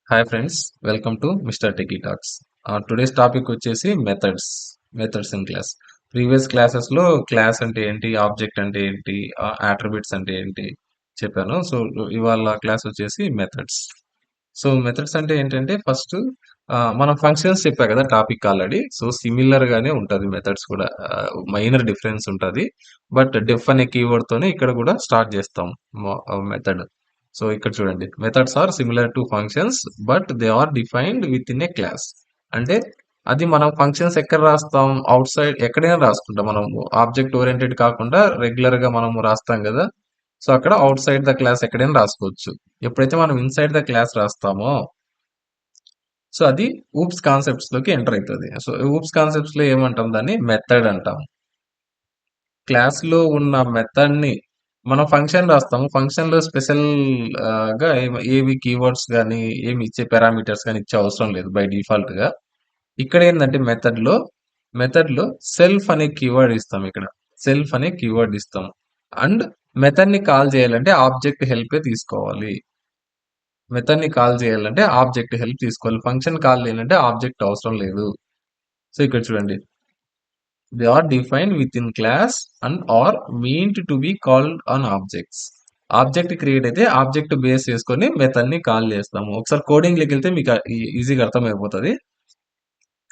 Hi friends, welcome to Mister Techie Talks. Today's topic వచ్చేసి methods in class. Previous క్లాసెస్లో class అంటే ఏంటి, object అంటే ఏంటి, అట్రిబ్యూట్స్ అంటే ఏంటి చెప్పాను. సో ఇవాళ క్లాస్ వచ్చేసి మెథడ్స్. సో మెథడ్స్ అంటే ఏంటంటే ఫస్ట్ మనం ఫంక్షన్స్ చెప్పా కదా టాపిక్ ఆల్రెడీ. సో సిమిలర్ గానే ఉంటుంది మెథడ్స్ కూడా, మైనర్ డిఫరెన్స్ ఉంటుంది. బట్ డెఫ్ అనే కీవర్డ్ తోనే ఇక్కడ కూడా స్టార్ట్ చేస్తాం మెథడ్. సో ఇక్కడ చూడండి, methods are similar to functions but they are defined within a class. అంటే అది మనం ఫంక్షన్స్ ఎక్కడ రాస్తాం, అవుట్ సైడ్ ఎక్కడైనా రాసుకుంటాం. మనం ఆబ్జెక్ట్ ఓరియంటెడ్ కాకుండా రెగ్యులర్ గా మనం రాస్తాం కదా. సో అక్కడ అవుట్ సైడ్ ద క్లాస్ ఎక్కడైనా రాసుకోవచ్చు. ఎప్పుడైతే మనం ఇన్సైడ్ ద క్లాస్ రాస్తామో సో అది ఊప్స్ కాన్సెప్ట్స్ లోకి ఎంటర్ అవుతుంది. సో ఊప్స్ కాన్సెప్ట్స్ లో ఏమంటాం, దాన్ని మెథడ్ అంటాం. క్లాస్ లో ఉన్న మెథడ్ ని మనం ఫంక్షన్ రాస్తాము. ఫంక్షన్ లో స్పెషల్ గా ఏవి కీవర్డ్స్ కానీ ఏమి ఇచ్చే పారామీటర్స్ కానీ ఇచ్చే అవసరం లేదు బై డిఫాల్ట్ గా. ఇక్కడ ఏంటంటే మెథడ్ లో సెల్ఫ్ అనే కీవర్డ్ ఇస్తాం. ఇక్కడ సెల్ఫ్ అనే కీవర్డ్ ఇస్తాం. అండ్ మెథడ్ ని కాల్ చేయాలంటే ఆబ్జెక్ట్ హెల్ప్ తీసుకోవాలి. ఫంక్షన్ కాల్ చేయాలంటే ఆబ్జెక్ట్ అవసరం లేదు. సో ఇక్కడ చూడండి, they are defined within class and are meant to be called on objects. Object create అయితే ఆబ్జెక్ట్ బేస్ చేసుకొని మెథడ్ ని కాల్ చేస్తాము. ఒకసారి కోడింగ్ లోకి వెళ్తే మీకు ఈజీగా అర్థమైపోతుంది.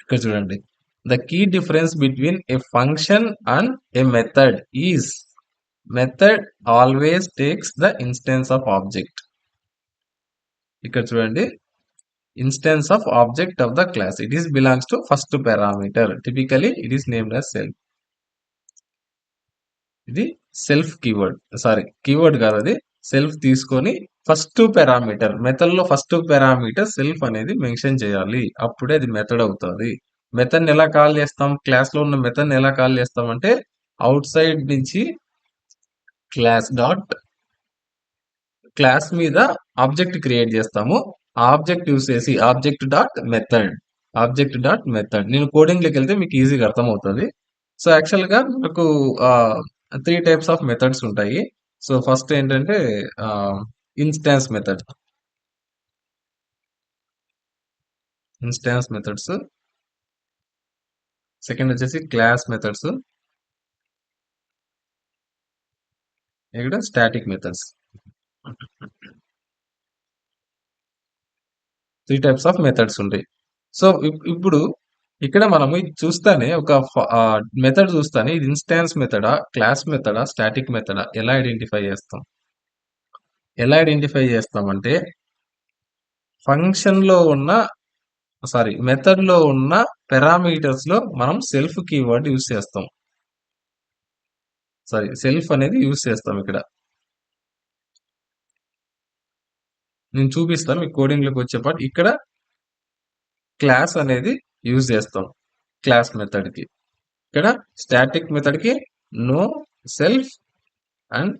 ఇక్కడ చూడండి, the key difference between a function and a method is method always takes the instance of object. ఇక్కడ చూడండి, instance of object of the class. It is belongs to first parameter. Typically, it is named as self. ఇది self keyword, sorry keyword కాదు, అది self తీసుకొని first parameter, method లో first parameter self అనేది mention చేయాలి. అప్పుడే అది మెథడ్ అవుతుంది. మెథడ్ ఎలా కాల్ చేస్తాం, క్లాస్ లో ఉన్న మెథడ్ ఎలా కాల్ చేస్తాం అంటే అవుట్ సైడ్ నుంచి క్లాస్ మీద ఆబ్జెక్ట్ క్రియేట్ చేస్తాము. ఆబ్జెక్ట్ యూస్ చేసి ఆబ్జెక్ట్ డాట్ మెథడ్. నేను కోడింగ్ లోకి వెళ్తే మీకు ఈజీగా అర్థమవుతుంది. సో యాక్చువల్ గా మనకు 3 టైప్స్ ఆఫ్ మెథడ్స్ ఉంటాయి. సో ఫస్ట్ ఏంటంటే ఇన్స్టాన్స్ మెథడ్స్. సెకండ్ వచ్చేసి క్లాస్ మెథడ్స్. ఇక్కడ static methods. 3 types of methods ఉంటాయి. సో ఇప్పుడు ఇక్కడ మనము ఇది చూస్తానే ఒక మెథడ్ చూస్తానే ఇది ఇన్స్టాన్స్ మెథడా, క్లాస్ మెథడా, స్టాటిక్ మెథడా ఎలా ఐడెంటిఫై చేస్తామంటే ఫంక్షన్ లో ఉన్న మెథడ్ లో ఉన్న పారామీటర్స్ లో మనం సెల్ఫ్ కీవర్డ్ యూస్ చేస్తాం. సెల్ఫ్ అనేది యూస్ చేస్తాం. ఇక్కడ నేను చూపిస్తాను మీకు కోడింగ్ లోకి వచ్చేపాటు. ఇక్కడ క్లాస్ అనేది యూజ్ చేస్తాం క్లాస్ మెథడ్ కి. ఇక్కడ స్టాటిక్ మెథడ్ కి no self and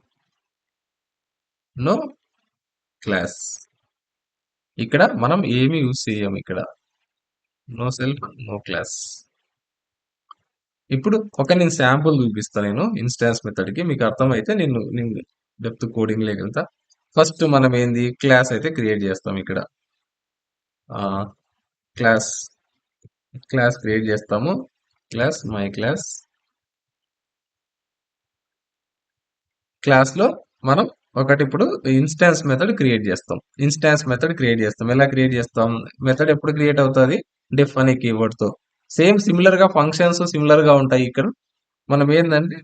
no class. ఇక్కడ మనం ఏమి యూజ్ చేయం. ఇక్కడ నో సెల్ఫ్ నో క్లాస్. ఇప్పుడు నేను శాంపుల్ చూపిస్తాను. నేను ఇన్స్టాన్స్ మెథడ్ కి మీకు అర్థమైతే నేను డెప్త్ కోడింగ్ లేక వెళ్తా. ఫస్ట్ మనం ఏంది, క్లాస్ అయితే క్రియేట్ చేస్తాం. ఇక్కడ క్లాస్ క్రియేట్ చేస్తాము. క్లాస్ మై క్లాస్ లో మనం ఇప్పుడు ఇన్స్టాన్స్ మెథడ్ క్రియేట్ చేస్తాం. ఎలా క్రియేట్ చేస్తాం, మెథడ్ ఎప్పుడు క్రియేట్ అవుతుంది, డెఫ్ అనే కీవర్డ్ తో. సేమ్ సిమిలర్ గా ఫంక్షన్స్ సిమిలర్ గా ఉంటాయి. ఇక్కడ మనం ఏంటంటే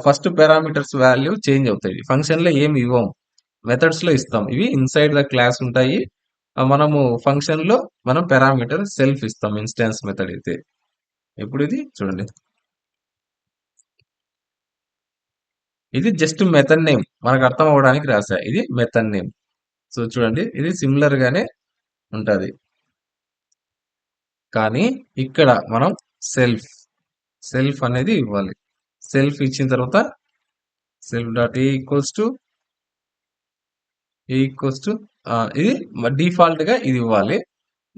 ఫస్ట్ పారామీటర్స్ వాల్యూ చేంజ్ అవుతాయి. ఫంక్షన్ లో ఏమి ఇవ్వం, మెథడ్స్ లో ఇస్తాం. ఇవి ఇన్సైడ్ ద క్లాస్ ఉంటాయి. మనము ఫంక్షన్ లో మనం పారామీటర్ సెల్ఫ్ ఇస్తాం ఇన్స్టాన్స్ మెథడ్ అయితే. ఇప్పుడు ఇది చూడండి, ఇది జస్ట్ మెథడ్ నేమ్, మనకు అర్థం అవడానికి రాసా. ఇది మెథడ్ నేమ్. సో చూడండి, ఇది సిమిలర్ గానే ఉంటది. కానీ ఇక్కడ మనం సెల్ఫ్ అనేది ఇవ్వాలి. సెల్ఫ్ ఇచ్చిన తర్వాత సెల్ఫ్ డాట్ ఈక్వల్స్ టు ఇది డిఫాల్ట్ గా ఇది ఇవ్వాలి.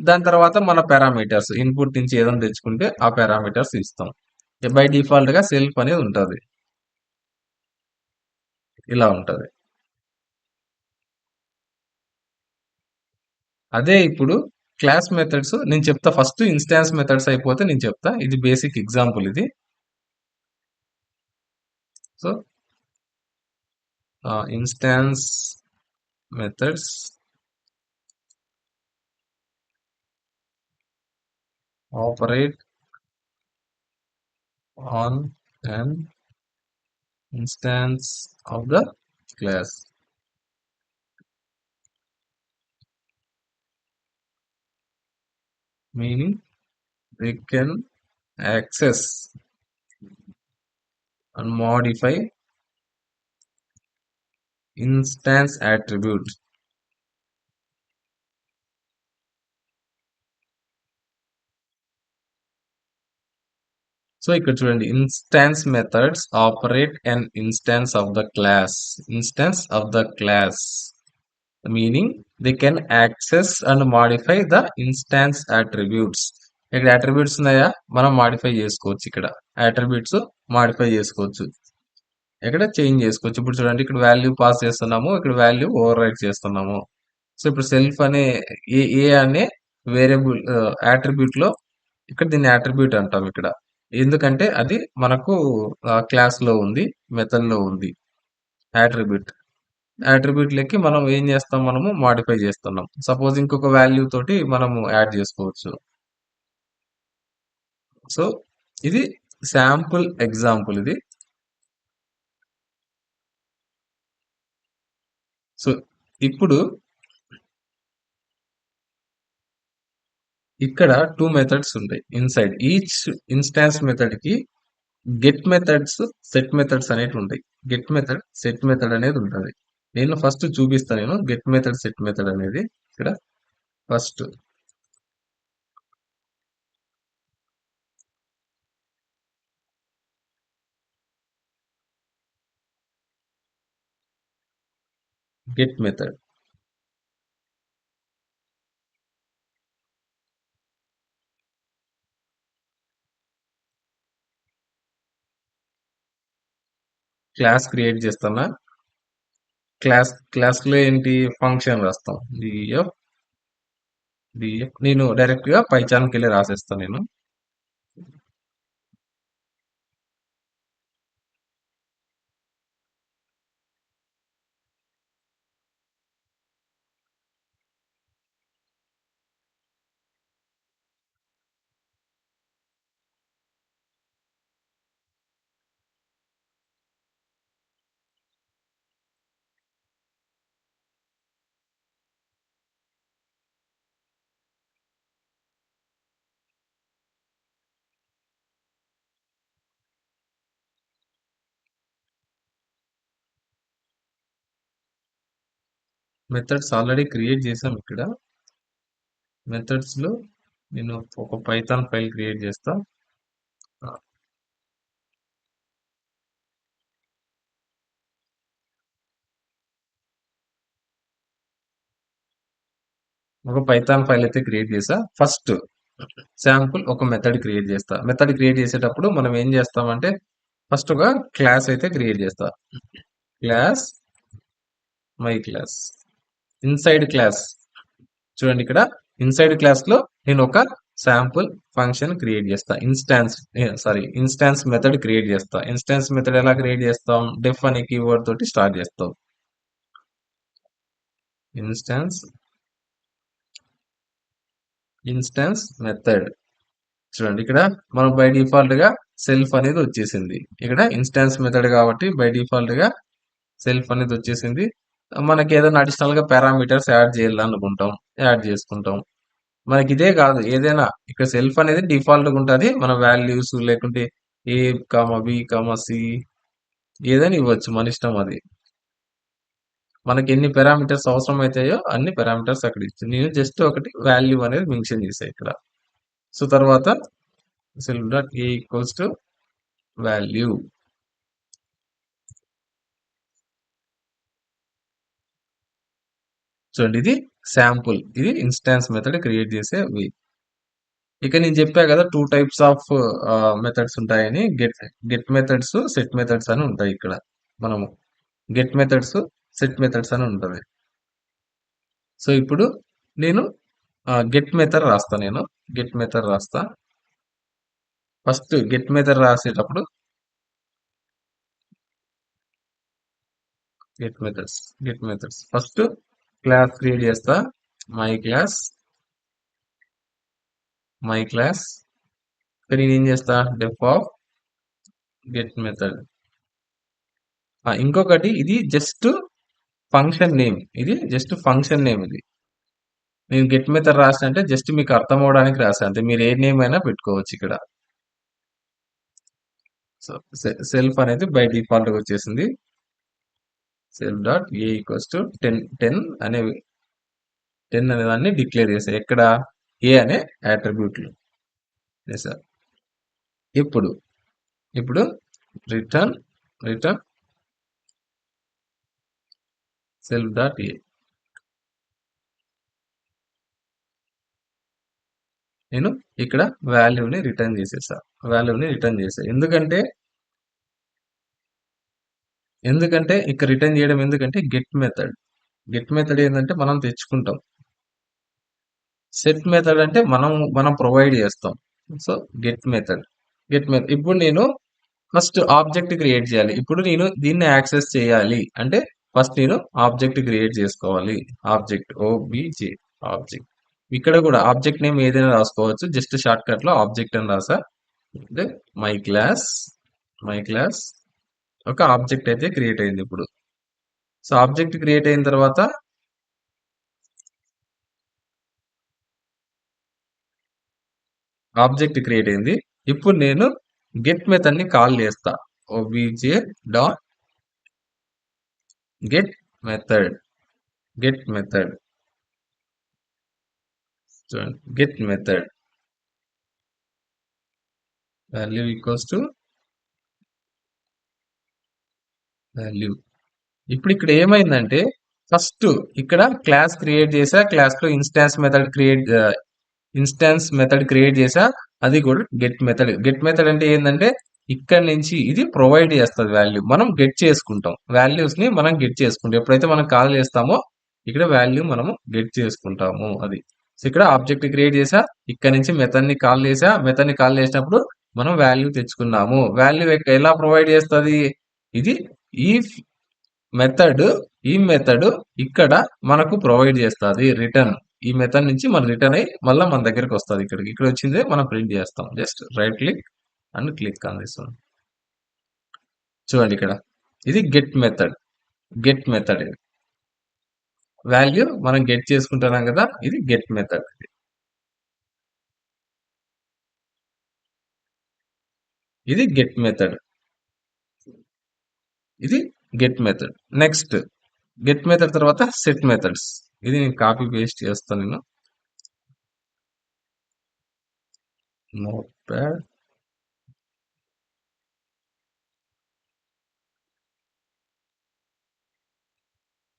దాని తర్వాత మన పారామీటర్స్ ఇన్పుట్ నుంచి ఏదైనా తెచ్చుకుంటే ఆ పారామీటర్స్ ఇస్తాం. బై డిఫాల్ట్ గా సెల్ఫ్ అనేది ఉంటది, ఇలా ఉంటది. అదే ఇప్పుడు క్లాస్ మెథడ్స్ నేను చెప్తా. ఫస్ట్ ఇన్స్టాన్స్ మెథడ్స్ అయిపోతే నేను చెప్తా. ఇది బేసిక్ ఎగ్జాంపుల్ ఇది. So instance methods operate on an instance of the class, meaning they can access and modify instance attribute. So ఇక్కడ చూడండి, instance methods operate an instance of the class meaning they can access and modify the instance attributes. ఇక్కడ attributes ఉన్నాయా, మనం modify చేసుకోవచ్చు. ఇక్కడ attributes modify చేసుకోవచ్చు, ఇక్కడ change చేసుకోవచ్చు. ఇప్పుడు చూడండి, ఇక్కడ వాల్యూ పాస్ చేస్తున్నాము, ఇక్కడ వాల్యూ ఓవర్ రైట్ చేస్తున్నాము. సో ఇప్పుడు సెల్ఫ్ అనే ఏ అనే వేరియబుల్ అట్రిబ్యూట్ లో ఇక్కడ దీన్ని అట్రిబ్యూట్ అంటాం ఇక్కడ. ఎందుకంటే అది మనకు క్లాస్ లో ఉంది, మెథడ్ లో ఉంది. అట్రిబ్యూట్ లెక్కి మనం ఏం చేస్తాం, మనము మాడిఫై చేస్తున్నాం. సపోజ్ ఇంకొక వాల్యూ తోటి మనము యాడ్ చేసుకోవచ్చు. సో ఇది శాంపుల్ ఎగ్జాంపుల్ ఇది. సో ఇప్పుడు ఇక్కడ 2 మెథడ్స్ ఉంటాయి ఇన్సైడ్ ఈచ్ ఇన్స్టాన్స్ మెథడ్ కి. గెట్ మెథడ్స్, సెట్ మెథడ్స్ అనేవి ఉంటాయి. గెట్ మెథడ్, సెట్ మెథడ్ అనేది ఉంటుంది. నేను ఫస్ట్ చూపిస్తాను, నేను గెట్ మెథడ్, సెట్ మెథడ్ అనేది. ఇక్కడ first get method. Class create చేస్తున్నా. క్లాస్ లో ఏంటి, ఫంక్షన్ రాస్తాం. డిఎఫ్ నేను డైరెక్ట్ గా పైథాన్కి వెళ్ళి రాసేస్తాను. నేను మెథడ్స్ ఆల్రెడీ క్రియేట్ చేసాం. ఇక్కడ మెథడ్స్ లో నేను ఒక పైథాన్ ఫైల్ క్రియేట్ చేస్తా. ఒక పైథాన్ ఫైల్ అయితే క్రియేట్ చేసా. ఫస్ట్ శాంపుల్ ఒక మెథడ్ క్రియేట్ చేస్తా. మెథడ్ క్రియేట్ చేసేటప్పుడు మనం ఏం చేస్తామంటే ఫస్ట్ ఒక క్లాస్ అయితే క్రియేట్ చేస్తా. Class my class, inside class. చూడండి, ఇక్కడ ఇన్సైడ్ క్లాస్ లో నేను ఒక శాంపుల్ ఫంక్షన్ క్రియేట్ చేస్తా. ఇన్స్టాన్స్ మెథడ్ క్రియేట్ చేస్తా. ఇన్స్టాన్స్ మెథడ్ ఎలా క్రియేట్ చేస్తాం, డెఫ్ అనే కీవర్డ్ తోటి స్టార్ట్ చేస్తాం. Instance method. చూడండి, ఇక్కడ మనం బై డిఫాల్ట్ గా సెల్ఫ్ అనేది వచ్చేసింది. ఇక్కడ ఇన్స్టాన్స్ మెథడ్ కాబట్టి బై డిఫాల్ట్ గా సెల్ఫ్ అనేది వచ్చేసింది. మనకి ఏదైనా అడిషనల్ గా పారామీటర్స్ యాడ్ చేయాలనుకుంటాం, యాడ్ చేసుకుంటాం. మనకి ఇదే కాదు, ఏదైనా ఇక్కడ సెల్ఫ్ అనేది డిఫాల్ట్ గా ఉంటుంది. మన వాల్యూస్ లేకుంటే ఏ కామ బి కామ సి ఏదైనా ఇవ్వచ్చు, మన ఇష్టం. అది మనకి ఎన్ని పారామీటర్స్ అవసరం అవుతాయో అన్ని పారామీటర్స్ అక్కడ ఇచ్చి, నేను జస్ట్ ఒకటి వాల్యూ అనేది మెన్షన్ చేసా ఇక్కడ. సో తర్వాత self dot A equals to value. చూడండి, ఇది శాంపుల్, ఇది ఇన్స్టాన్స్ మెథడ్ క్రియేట్ చేసే వే. ఇక నేను చెప్పా కదా 2 టైప్స్ ఆఫ్ మెథడ్స్ ఉంటాయని. గెట్ మెథడ్స్, సెట్ మెథడ్స్ అని ఉంటాయి. ఇక్కడ మనము గెట్ మెథడ్స్, సెట్ మెథడ్స్ అని ఉంటుంది. సో ఇప్పుడు నేను గెట్ మెథడ్ రాస్తా నేను. గెట్ మెథడ్ రాస్తా. ఫస్ట్ గెట్ మెథడ్ రాసేటప్పుడు get methods first class create చేస్తా. మై క్లాస్ ఇక్కడ నేను ఏం చేస్తా, డెఫ్ ఆఫ్ గెట్ మెథడ్. ఇంకొకటి, ఇది జస్ట్ ఫంక్షన్ నేమ్. ఇది నేను గెట్ మెథడ్ రాసిన అంటే జస్ట్ మీకు అర్థం అవడానికి రాసా అంతే. మీరు ఏ నేమ్ అయినా పెట్టుకోవచ్చు ఇక్కడ. సో సెల్ఫ్ అనేది బై డిఫాల్ట్ గా వచ్చేసింది. Self dot A equals to 10 అనే దాన్ని డిక్లేర్ చేశారు. ఎక్కడ ఏ అనే అట్రిబ్యూట్లు చేశారు. ఇప్పుడు రిటర్న్ సెల్ఫ్ డాట్ ఏ. నేను ఇక్కడ వాల్యూని రిటర్న్ చేసేసా. ఎందుకంటే ఇక్కడ రిటర్న్ చేయడం ఎందుకంటే గెట్ మెథడ్ ఏంటంటే మనం తెచ్చుకుంటాం. సెట్ మెథడ్ అంటే మనం ప్రొవైడ్ చేస్తాం. So get method. ఇప్పుడు నేను ఫస్ట్ ఆబ్జెక్ట్ క్రియేట్ చేయాలి. ఇప్పుడు నేను దీన్ని యాక్సెస్ చేయాలి అంటే ఫస్ట్ నేను ఆబ్జెక్ట్ క్రియేట్ చేసుకోవాలి. Object OBJ object. ఇక్కడ కూడా ఆబ్జెక్ట్ నేమ్ ఏదైనా రాసుకోవచ్చు. జస్ట్ షార్ట్ కట్ లో ఆబ్జెక్ట్ అని రాసా. అంటే మై క్లాస్ ఒక ఆబ్జెక్ట్ అయితే క్రియేట్ అయింది ఇప్పుడు. సో ఆబ్జెక్ట్ క్రియేట్ అయిన తర్వాత ఆబ్జెక్ట్ క్రియేట్ అయింది. ఇప్పుడు నేను గెట్ మెథడ్ ని కాల్ చేస్తా. OBJ dot get method value equals to value. ఇప్పుడు ఇక్కడ ఏమైందంటే ఫస్ట్ ఇక్కడ క్లాస్ క్రియేట్ చేసా. క్లాస్ లో ఇన్స్టాన్స్ మెథడ్ క్రియేట్ చేసా. అది కూడా గెట్ మెథడ్ అంటే ఏంటంటే ఇక్కడ నుంచి ఇది ప్రొవైడ్ చేస్తుంది వాల్యూ. మనం గెట్ చేసుకుంటాం. వాల్యూస్ ని మనం గెట్ చేసుకుంటాం. ఎప్పుడైతే మనం కాల్ చేస్తామో ఇక్కడ వాల్యూ మనము గెట్ చేసుకుంటాము. అది సో ఇక్కడ ఆబ్జెక్ట్ క్రియేట్ చేసా. ఇక్కడ నుంచి మెథడ్ ని కాల్ చేసినప్పుడు మనం వాల్యూ తెచ్చుకున్నాము. వాల్యూ ఎలా ప్రొవైడ్ చేస్తుంది? ఇది ఈ మెథడ్ ఇక్కడ మనకు ప్రొవైడ్ చేస్తుంది రిటర్న్. ఈ మెథడ్ నుంచి మనం రిటర్న్ అయ్యి మళ్ళీ మన దగ్గరికి వస్తుంది. ఇక్కడ వచ్చిందే మనం ప్రింట్ చేస్తాం. Just right click and click on this one. చూడండి ఇక్కడ ఇది గెట్ మెథడ్ వాల్యూ మనం గెట్ చేసుకుంటున్నాం కదా. ఇది గెట్ మెథడ్. ఇది get method. Next get method తర్వాత సెట్ మెథడ్స్. ఇది నేను కాపీ పేస్ట్ చేస్తాను. నేను note pad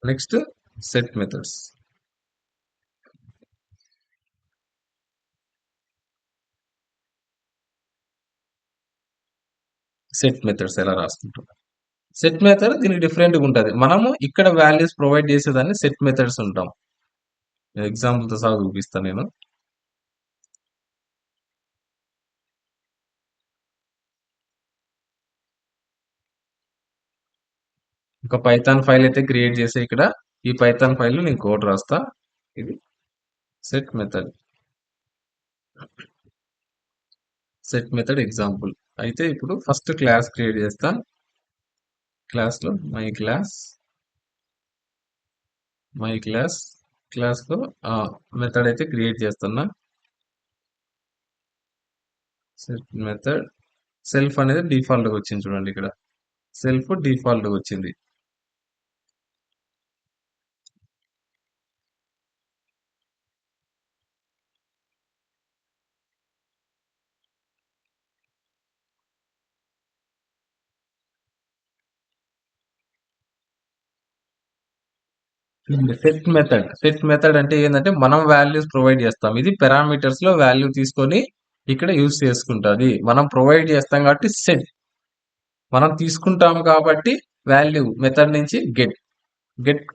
next set methods. ఎలా రాసుకుంటాం? సెట్ మెథడ్ దీనికి డిఫరెంట్ గా ఉంటుంది. మనము ఇక్కడ వాల్యూస్ ప్రొవైడ్ చేసేదాన్ని సెట్ మెథడ్స్ ఉంటాం. ఎగ్జాంపుల్ తో సహా చూపిస్తాను నేను. ఒక పైథాన్ ఫైల్ అయితే క్రియేట్ చేసే ఇక్కడ ఈ పైథాన్ ఫైల్ లో నేను కోడ్ రాస్తా. ఇది సెట్ మెథడ్ ఎగ్జాంపుల్. అయితే ఇప్పుడు ఫస్ట్ క్లాస్ క్రియేట్ చేస్తా. క్లాస్ లో మై క్లాస్ లో మెథడ్ అయితే క్రియేట్ చేస్తున్నా. సెట్ మెథడ్ సెల్ఫ్ అనేది డిఫాల్ట్ గా వచ్చింది. చూడండి ఇక్కడ సెల్ఫ్ డిఫాల్ట్ గా వచ్చింది. సెట్ మెథడ్ అంటే ఏంటంటే మనం వాల్యూస్ ప్రొవైడ్ చేస్తాం. ఇది పారామీటర్స్ లో వాల్యూ తీసుకొని ఇక్కడ యూజ్ చేసుకుంటుంది. మనం ప్రొవైడ్ చేస్తాం కాబట్టి సెట్. మనం తీసుకుంటాం కాబట్టి వాల్యూ మెథడ్ నుంచి గెట్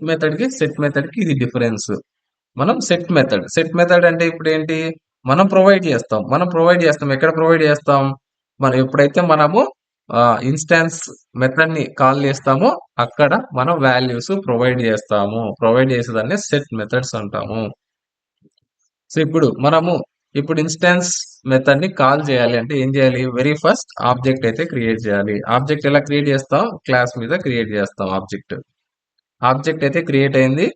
మెథడ్ కి సెట్ మెథడ్ కి ఇది డిఫరెన్స్. మనం సెట్ మెథడ్ అంటే ఇప్పుడు ఏంటి, మనం ప్రొవైడ్ చేస్తాం ఎక్కడ ప్రొవైడ్ చేస్తాం, మనం ఎప్పుడైతే మనము ఇన్స్టాన్స్ మెథడ్ ని కాల్ చేస్తామో అక్కడ మనం వాల్యూస్ ప్రొవైడ్ చేసేదాన్ని సెట్ మెథడ్స్ అంటాము. సో ఇప్పుడు ఇన్స్టాన్స్ మెథడ్ ని కాల్ చేయాలి అంటే ఏం చేయాలి, వెరీ ఫస్ట్ ఆబ్జెక్ట్ అయితే క్రియేట్ చేయాలి. ఆబ్జెక్ట్ ఎలా క్రియేట్ చేస్తాం, క్లాస్ మీద క్రియేట్ చేస్తాం. ఆబ్జెక్ట్ అయితే క్రియేట్ అయింది.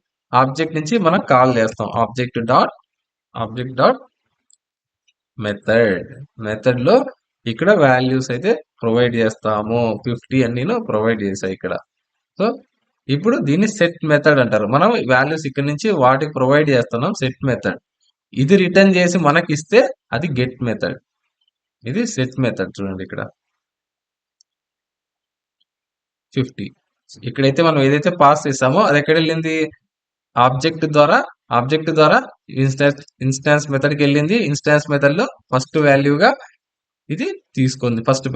ఆబ్జెక్ట్ నుంచి మనం కాల్ చేస్తాం ఆబ్జెక్ట్ డాట్ మెథడ్. మెథడ్ లో ఇక్కడ వాల్యూస్ అయితే ప్రొవైడ్ చేస్తాము. 50 అన్నీను ప్రొవైడ్ చేసాయి ఇక్కడ. సో ఇప్పుడు దీన్ని సెట్ మెథడ్ అంటారు. మనం వాల్యూస్ ఇక్కడ నుంచి వాటికి ప్రొవైడ్ చేస్తున్నాం సెట్ మెథడ్. ఇది రిటర్న్ చేసి మనకి ఇస్తే అది గెట్ మెథడ్. ఇది సెట్ మెథడ్. చూడండి ఇక్కడ 50. ఇక్కడైతే మనం ఏదైతే పాస్ చేసామో అది ఎక్కడ వెళ్ళింది, ఆబ్జెక్ట్ ద్వారా ఆబ్జెక్ట్ ద్వారా ఇన్స్టాన్స్ మెథడ్కి వెళ్ళింది. ఇన్స్టాన్స్ మెథడ్ లో ఫస్ట్ వాల్యూగా ఇది తీసుకుంది. First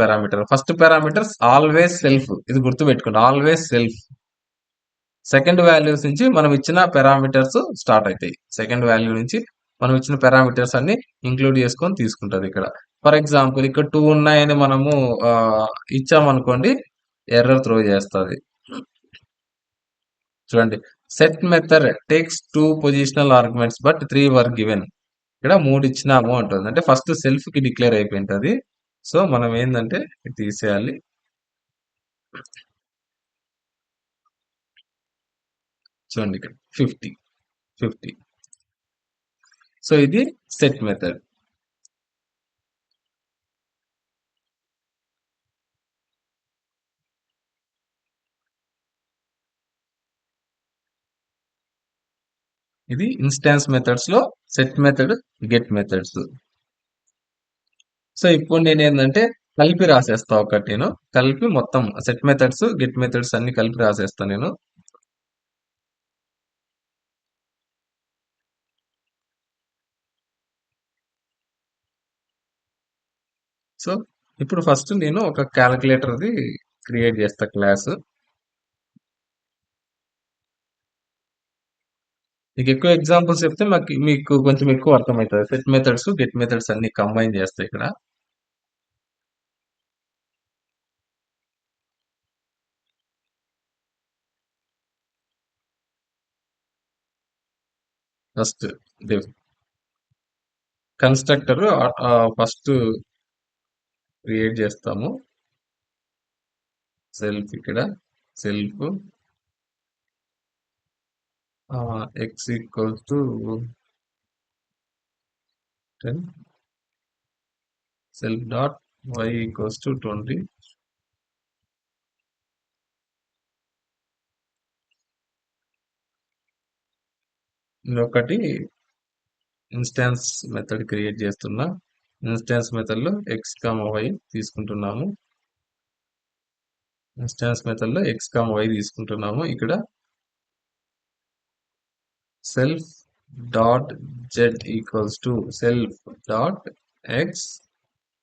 parameter always self. ఇది గుర్తుపెట్టుకోండి, ఆల్వేస్ సెల్ఫ్. సెకండ్ వాల్యూస్ నుంచి మనం ఇచ్చిన పారామీటర్స్ స్టార్ట్ అవుతాయి. సెకండ్ వాల్యూ నుంచి మనం ఇచ్చిన పారామీటర్స్ అన్ని ఇంక్లూడ్ చేసుకొని తీసుకుంటది ఇక్కడ. ఫర్ ఎగ్జాంపుల్ ఇక్కడ 2 ఉన్నాయని మనము ఆ, ఇచ్చామనుకోండి, ఎర్రర్ త్రో చేస్తుంది. చూడండి, set method takes 2 positional arguments but 3 were given. ఇక్కడ 3 ఇచ్చినాము అంటుంది, అంటే ఫస్ట్ సెల్ఫ్ కి డిక్లేర్ అయిపోయింటది. సో మనం ఏంటంటే ఇది తీసేయాలి. చూడండి ఇక్కడ 50. సో ఇది సెట్ మెథడ్. ఇది ఇన్స్టాన్స్ మెథడ్స్ లో set method, get methods. So ఇప్పుడు నేను ఏంటంటే కలిపి రాసేస్తా ఒకటి, నేను కలిపి మొత్తం సెట్ మెథడ్స్, గెట్ మెథడ్స్ అన్ని కలిపి రాసేస్తా నేను. సో ఇప్పుడు ఫస్ట్ నేను ఒక క్యాలిక్యులేటర్ది క్రియేట్ చేస్తా క్లాస్. మీకు ఎక్కువ ఎగ్జాంపుల్స్ చెప్తే మీకు కొంచెం ఎక్కువ అర్థమవుతుంది. సెట్ మెథడ్స్, గెట్ మెథడ్స్ అన్ని కంబైన్ చేస్తాయి ఇక్కడ. ఫస్ట్ కన్స్ట్రక్టర్ ఫస్ట్ క్రియేట్ చేస్తాము. సెల్ఫ్ ఇక్కడ self X equals to 10, self dot Y equals to 20. ఇంకొకటి ఇన్స్టాన్స్ మెథడ్ క్రియేట్ చేస్తున్నా. ఇన్స్టాన్స్ మెథడ్ లో ఎక్స్ కామ వై తీసుకుంటున్నాము. ఇక్కడ self dot Z equals to self dot X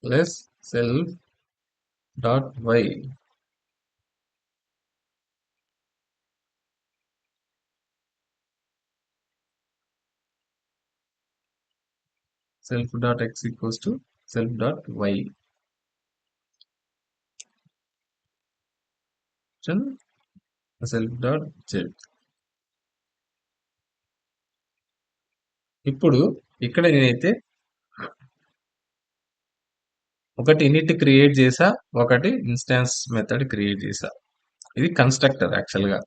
plus self dot Y. Self dot X equals to self dot Y. Self dot Z. ఇప్పుడు ఇక్కడ నేనైతే ఒకటి in it create చేసా, ఒకటి ఇన్స్టాన్స్ మెథడ్ క్రియేట్ చేసా. ఇది కన్స్ట్రక్టర్ యాక్చువల్ గా.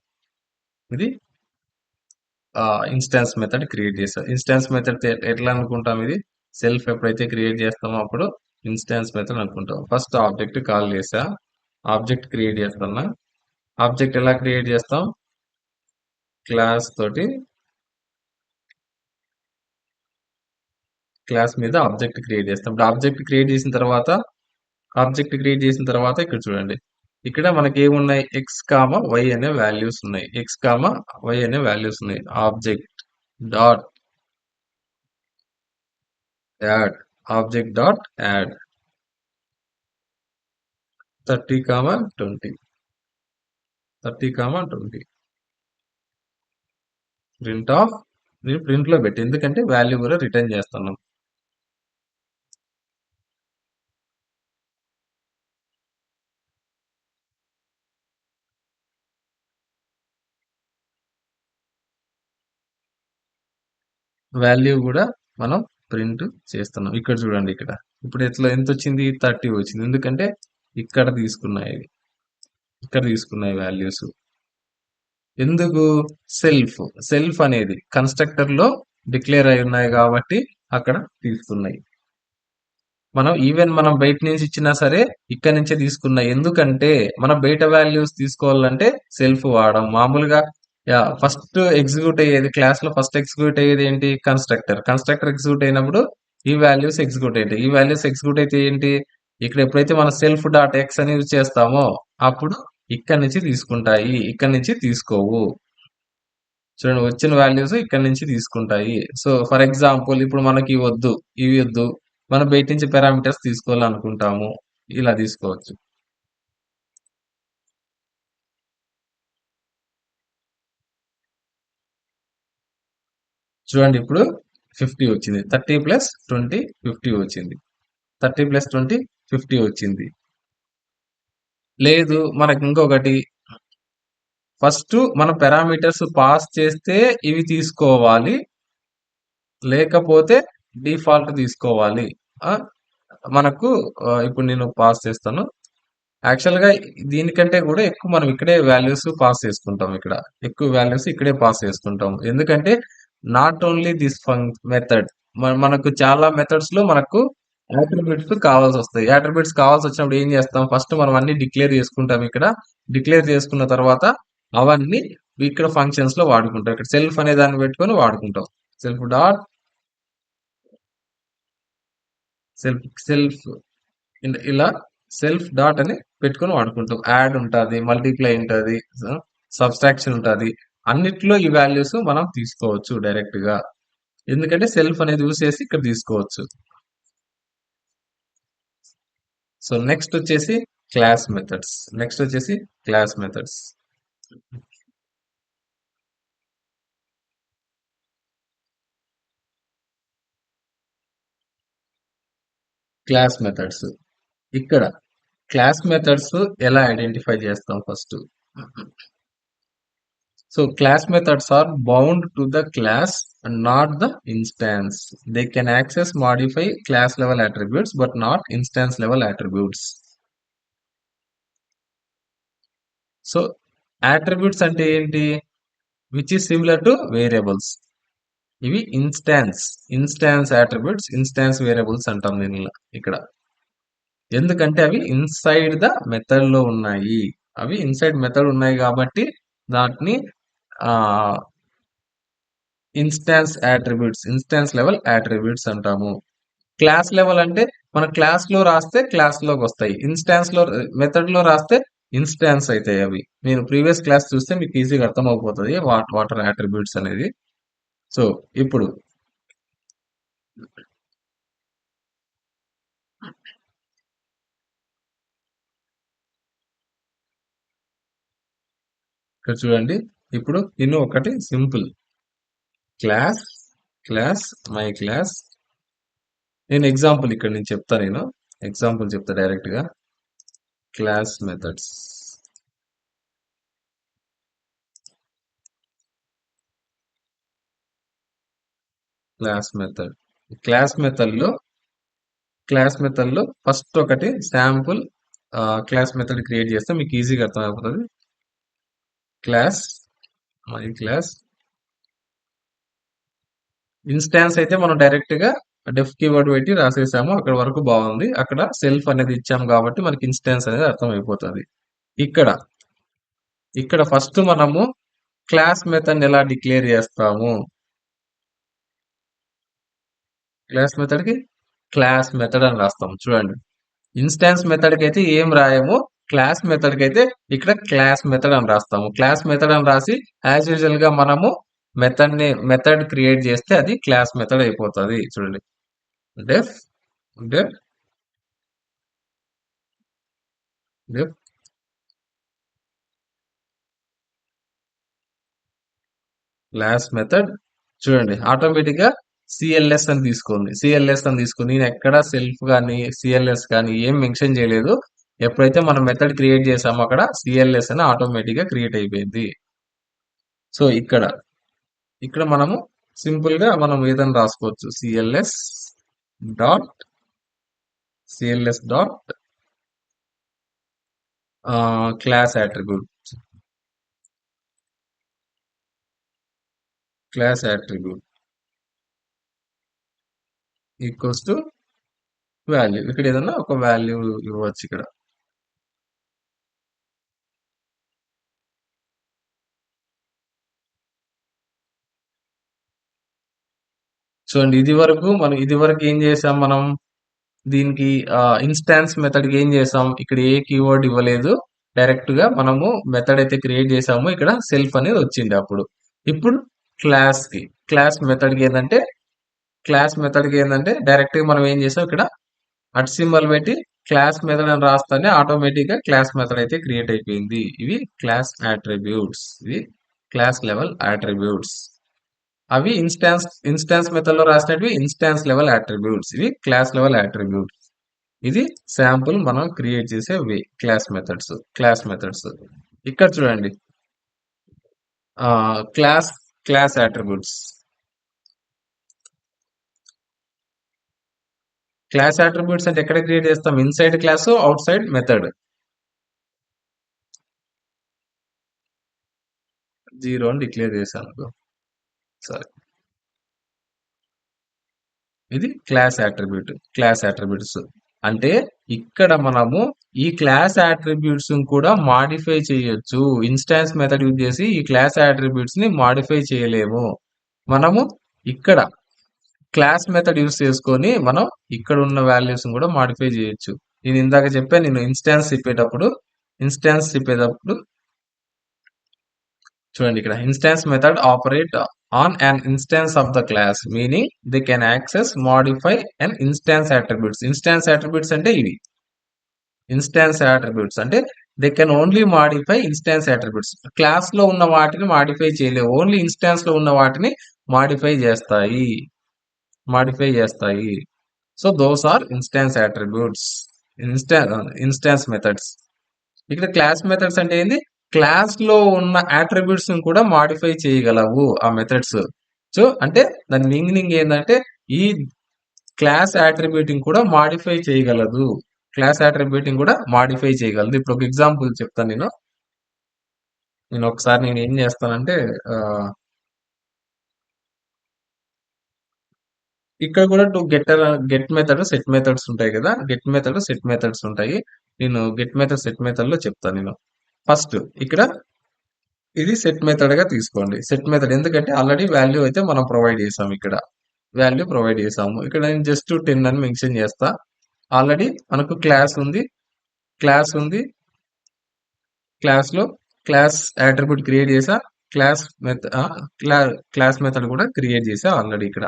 ఇది ఇన్స్టాన్స్ మెథడ్ క్రియేట్ చేసా. ఇన్స్టాన్స్ మెథడ్ ఎట్లా అనుకుంటాం, ఇది సెల్ఫ్ ఎప్పుడైతే క్రియేట్ చేస్తామో అప్పుడు ఇన్స్టాన్స్ మెథడ్ అనుకుంటాం. ఫస్ట్ ఆబ్జెక్ట్ కాల్ చేసా, ఆబ్జెక్ట్ క్రియేట్ చేస్తున్నా. ఆబ్జెక్ట్ ఎలా క్రియేట్ చేస్తాం, క్లాస్ తోటి, క్లాస్ మీద ఆబ్జెక్ట్ క్రియేట్ చేస్తాం. ఇప్పుడు ఆబ్జెక్ట్ క్రియేట్ చేసిన తర్వాత ఇక్కడ చూడండి, ఇక్కడ మనకి ఏమున్నాయి, ఎక్స్ కామ వై అనే వాల్యూస్ ఉన్నాయి. Object dot add object dot add 30, 20 print of నేను ప్రింట్ లో పెట్టి ఎందుకంటే వాల్యూ కూడా రిటర్న్ చేస్తున్నాం. వాల్యూ కూడా మనం ప్రింట్ చేస్తున్నాం. ఇక్కడ చూడండి ఇక్కడ. ఇప్పుడు ఎంత వచ్చింది? 30 వచ్చింది. ఎందుకంటే ఇక్కడ తీసుకున్నాయి. ఇక్కడ తీసుకున్నాయి వాల్యూస్. ఎందుకు? సెల్ఫ్. సెల్ఫ్ అనేది కన్స్ట్రక్టర్ లో డిక్లేర్ అయి ఉన్నాయి కాబట్టి అక్కడ తీసుకున్నాయి. మనం బయట నుంచి ఇచ్చినా సరే ఇక్కడ నుంచే తీసుకున్నాయి. ఎందుకంటే మనం బయట వాల్యూస్ తీసుకోవాలంటే సెల్ఫ్ వాడడం. మామూలుగా ఫస్ట్ ఎగ్జిక్యూట్ అయ్యేది క్లాస్ లో ఫస్ట్ ఎగ్జిక్యూట్ అయ్యేది ఏంటి? కన్స్ట్రక్టర్. కన్స్ట్రక్టర్ ఎగ్జిక్యూట్ అయినప్పుడు ఈ వాల్యూస్ ఎగ్జిక్యూట్ అవుతాయి. ఈ వాల్యూస్ ఎగ్జిక్యూట్ అయితే ఏంటి? ఇక్కడ ఎప్పుడైతే మనం సెల్ఫ్ డాట్ ఎక్స్ అని యూజ్ చేస్తామో అప్పుడు ఇక్కడ నుంచి తీసుకుంటాయి. ఇక్కడ నుంచి తీసుకోవు. చూడండి వచ్చిన వాల్యూస్ ఇక్కడ నుంచి తీసుకుంటాయి. సో ఫర్ ఎగ్జాంపుల్ ఇప్పుడు మనకి ఇవి వద్దు, మనం బయట నుంచి పారామీటర్స్ తీసుకోవాలనుకుంటాము. ఇలా తీసుకోవచ్చు. చూడండి ఇప్పుడు 50 వచ్చింది. 30 ప్లస్ 20 50 వచ్చింది. 30 ప్లస్ 20 50 వచ్చింది. లేదు మనకి ఇంకొకటి ఫస్ట్ మనం పారామీటర్స్ పాస్ చేస్తే ఇవి తీసుకోవాలి, లేకపోతే డిఫాల్ట్ తీసుకోవాలి. ఆ, మనకు ఇప్పుడు నేను పాస్ చేస్తాను. యాక్చువల్ గా దీనికంటే కూడా ఎక్కువ మనం ఇక్కడే వాల్యూస్ పాస్ చేసుకుంటాం. ఇక్కడ ఎక్కువ వాల్యూస్ ఇక్కడే పాస్ చేసుకుంటాం. ఎందుకంటే నాట్ ఓన్లీ దిస్ మెథడ్, మనకు చాలా మెథడ్స్ లో మనకు యాట్రిబ్యూట్స్ కావాల్సి వస్తాయి. యాట్రిబ్యూట్స్ కావాల్సి వచ్చినప్పుడు ఏం చేస్తాం? ఫస్ట్ మనం అన్ని డిక్లేర్ చేసుకుంటాం. ఇక్కడ డిక్లేర్ చేసుకున్న తర్వాత అవన్నీ ఇక్కడ ఫంక్షన్స్ లో వాడుకుంటాం. ఇక్కడ సెల్ఫ్ అనే దాన్ని పెట్టుకొని వాడుకుంటాం. సెల్ఫ్ డాట్ సెల్ఫ్ ఇలా సెల్ఫ్ డాట్ అని పెట్టుకొని వాడుకుంటాం. యాడ్ ఉంటుంది, మల్టిప్లై ఉంటుంది, సబ్స్ట్రాక్షన్ ఉంటుంది. అన్నిట్లో ఈ వాల్యూస్ మనం తీసుకోవచ్చు డైరెక్ట్ గా. ఎందుకంటే సెల్ఫ్ అనేది యూస్ చేసి ఇక్కడ తీసుకోవచ్చు. సో నెక్స్ట్ వచ్చేసి క్లాస్ మెథడ్స్. నెక్స్ట్ వచ్చేసి క్లాస్ మెథడ్స్. క్లాస్ మెథడ్స్ ఇక్కడ క్లాస్ మెథడ్స్ ఎలా ఐడెంటిఫై చేస్తాం first? So class methods are bound to the class and not the instance. They can access, modify class level attributes, but not instance level attributes. So attributes అంటే ఏంటి? Which is similar to variables. ఇవి instance attributes, instance variables అంటాం దీనిలో ఇక్కడ. ఎందుకంటే అవి inside the method లో ఉన్నాయి. అవి ఇన్సైడ్ మెథడ్ ఉన్నాయి కాబట్టి దాటిని ఇన్స్టాన్స్ లెవెల్ అట్రిబ్యూట్స్ అంటాము. క్లాస్ లెవెల్ అంటే మన క్లాస్ లో రాస్తే క్లాస్ లోకి వస్తాయి. ఇన్స్టాన్స్ లో మెథడ్ లో రాస్తే ఇన్స్టాన్స్ అవుతాయి అవి. నేను ప్రీవియస్ క్లాస్ చూస్తే మీకు ఈజీగా అర్థం అయిపోతుంది వాటర్ అట్రిబ్యూట్స్ అనేది. సో ఇప్పుడు ఇక్కడ చూడండి. ఇప్పుడు నేను ఒకటి simple class class my class. నేను ఎగ్జాంపుల్ ఇక్కడ నేను చెప్తా. నేను ఎగ్జాంపుల్ చెప్తా డైరెక్ట్ గా. Class methods, class method class method లో ఫస్ట్ ఒకటి శాంపుల్ క్లాస్ మెథడ్ క్రియేట్ చేస్తే మీకు ఈజీగా అర్థమైపోతుంది. క్లాస్ మై క్లాస్ ఇన్స్టాన్స్ అయితే మనం డైరెక్ట్ గా డెఫ్ కీవర్డ్ పెట్టి రాసేసాము. అక్కడ వరకు బాగుంది. అక్కడ సెల్ఫ్ అనేది ఇచ్చాము కాబట్టి మనకి ఇన్స్టాన్స్ అనేది అర్థం అయిపోతుంది. ఇక్కడ ఇక్కడ ఫస్ట్ మనము క్లాస్ మెథడ్ ఎలా డిక్లేర్ చేస్తాము? క్లాస్ మెథడ్ కి క్లాస్ మెథడ్ అని రాస్తాం. చూడండి, ఇన్స్టాన్స్ మెథడ్ కి అయితే ఏం రాయము, క్లాస్ మెథడ్ కి అయితే ఇక్కడ క్లాస్ మెథడ్ అని రాస్తాము. క్లాస్ మెథడ్ అని రాసి యాజ్ యూజువల్ గా మనము మెథడ్ క్రియేట్ చేస్తే అది క్లాస్ మెథడ్ అయిపోతుంది. చూడండి, డెఫ్ డెఫ్ డెఫ్ క్లాస్ మెథడ్ చూడండి ఆటోమేటిక్ గా సిఎల్ఎస్ అని తీసుకుంది. సిఎల్ఎస్ అని తీసుకుని నేను ఎక్కడ సెల్ఫ్ కానీ సిఎల్ఎస్ కానీ ఏం మెన్షన్ చేయలేదు. ఎప్పుడైతే మనం మెథడ్ క్రియేట్ చేసామో అక్కడ సిఎల్ఎస్ అని ఆటోమేటిక్ గా క్రియేట్ అయిపోయింది. సో ఇక్కడ ఇక్కడ మనము సింపుల్ గా మనం ఏదైనా రాసుకోవచ్చు. Dot cls dot class attribute equals to value. ఇక్కడ ఏదన్నా ఒక వాల్యూ ఇవ్వచ్చు ఇక్కడ. చూడండి ఇది వరకు ఏం చేసాం మనం దీనికి ఇన్స్టాన్స్ మెథడ్ కి ఏం చేసాం, ఇక్కడ ఏ కీవర్డ్ ఇవ్వలేదు. డైరెక్ట్ గా మనము మెథడ్ అయితే క్రియేట్ చేసాము, ఇక్కడ సెల్ఫ్ అనేది వచ్చింది. అప్పుడు ఇప్పుడు క్లాస్ మెథడ్ కి ఏంటంటే డైరెక్ట్ గా మనం ఏం చేసాం, ఇక్కడ అట్ సింబల్ పెట్టి క్లాస్ మెథడ్ అని రాస్తానే ఆటోమేటిక్ గా క్లాస్ మెథడ్ అయితే క్రియేట్ అయిపోయింది. ఇవి క్లాస్ అట్రిబ్యూట్స్, ఇవి క్లాస్ లెవెల్ అట్రిబ్యూట్స్. అవి ఇన్స్టాన్స్ మెథడ్ లో రాసినవి ఇన్స్టాన్స్ లెవెల్ అట్రిబ్యూట్స్, ఇవి క్లాస్ లెవెల్ అట్రిబ్యూట్స్. ఇది శాంపుల్ మనం క్రియేట్ చేసే వే క్లాస్ మెథడ్స్. ఇక్కడ చూడండి క్లాస్ అట్రిబ్యూట్స్. క్లాస్ అట్రిబ్యూట్స్ అంటే ఎక్కడ క్రియేట్ చేస్తాం, inside class, out side method. 0 అని డిక్లేర్ చేశాను. సరే, ఇది క్లాస్ అట్రిబ్యూట్స్ అంటే ఇక్కడ మనము ఈ క్లాస్ అట్రిబ్యూట్స్ కూడా మాడిఫై చేయొచ్చు. ఇన్స్టాన్స్ మెథడ్ యూజ్ చేసి ఈ క్లాస్ అట్రిబ్యూట్స్ ని మాడిఫై చేయలేము. మనము ఇక్కడ క్లాస్ మెథడ్ యూజ్ చేసుకొని మనం ఇక్కడ ఉన్న వాల్యూస్ కూడా మాడిఫై చేయొచ్చు. నేను ఇందాక చెప్పాను, నేను ఇన్స్టాన్స్ తిప్పేటప్పుడు చూడండి, ఇక్కడ instance method operate on an instance of the class, meaning they can access modify and instance attributes. Instance attributes అంటే ఇవి. ఇన్స్టాన్స్ అట్రిబ్యూట్స్ అంటే they can only modify instance attributes. Class లో ఉన్న వాటిని మాడిఫై చేయలేవు, ఓన్లీ ఇన్స్టాన్స్ లో ఉన్న వాటిని మాడిఫై చేస్తాయి. So those are instance attributes, instance methods. ఇక్కడ క్లాస్ మెథడ్స్ అంటే ఏంది, క్లాస్ లో ఉన్న అట్రిబ్యూట్స్ కూడా మాడిఫై చేయగలవు ఆ మెథడ్స్. సో అంటే దాని మీనింగ్ ఏంటంటే ఈ క్లాస్ అట్రిబ్యూటింగ్ కూడా మాడిఫై చేయగలదు. ఇప్పుడు ఒక ఎగ్జాంపుల్ చెప్తాను. నేను ఏం చేస్తానంటే ఇక్కడ కూడా గెట్ మెథడ్ సెట్ మెథడ్స్ ఉంటాయి కదా, సెట్ మెథడ్స్ ఉంటాయి. నేను గెట్ మెథడ్ సెట్ మెథడ్ లో చెప్తాను. నేను ఫస్ట్ ఇక్కడ ఇది సెట్ మెథడ్ గా తీసుకోండి. సెట్ మెథడ్ ఎందుకంటే ఆల్రెడీ వాల్యూ అయితే మనం ప్రొవైడ్ చేసాము. ఇక్కడ నేను జస్ట్ 10 అని మెన్షన్ చేస్తా. ఆల్రెడీ మనకు క్లాస్ ఉంది. క్లాస్ లో క్లాస్ అట్రిబ్యూట్ క్రియేట్ చేసా, క్లాస్ మెథడ్ కూడా క్రియేట్ చేసా ఆల్రెడీ ఇక్కడ.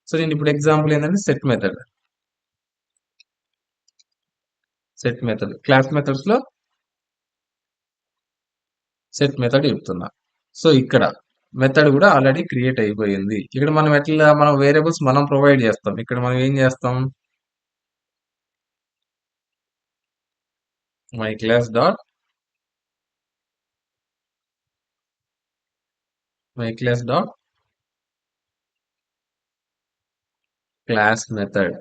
సో నేను ఇప్పుడు ఎగ్జాంపుల్ ఏంటంటే సెట్ మెథడ్ క్లాస్ మెథడ్స్ లో సెట్ మెథడ్ చెప్తున్నా. సో ఇక్కడ మెథడ్ కూడా ఆల్రెడీ క్రియేట్ అయిపోయింది. ఇక్కడ మనం వేరియబుల్స్ మనం ప్రొవైడ్ చేస్తాం. ఇక్కడ మనం ఏం చేస్తాం, my class dot class method